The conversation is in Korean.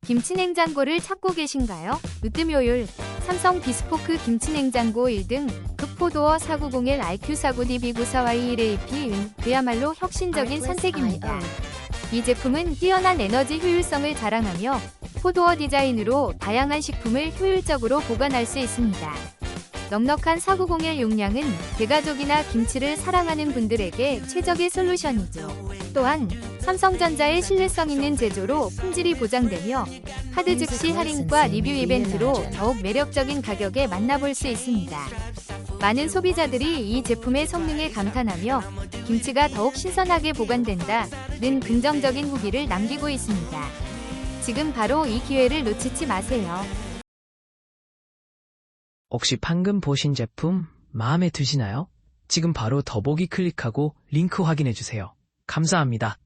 김치냉장고를 찾고 계신가요? 으뜸효율, 삼성 비스포크 김치냉장고 1등, 극포도어 4901 IQ49DB94Y1AP 그야말로 혁신적인 선택입니다. 이 제품은 뛰어난 에너지 효율성을 자랑하며 포도어 디자인으로 다양한 식품을 효율적으로 보관할 수 있습니다. 넉넉한 4901 용량은 대가족이나 김치를 사랑하는 분들에게 최적의 솔루션이죠. 또한 삼성전자의 신뢰성 있는 제조로 품질이 보장되며 카드 즉시 할인과 리뷰 이벤트로 더욱 매력적인 가격에 만나볼 수 있습니다. 많은 소비자들이 이 제품의 성능에 감탄하며 김치가 더욱 신선하게 보관된다는 긍정적인 후기를 남기고 있습니다. 지금 바로 이 기회를 놓치지 마세요. 혹시 방금 보신 제품 마음에 드시나요? 지금 바로 더보기 클릭하고 링크 확인해주세요. 감사합니다.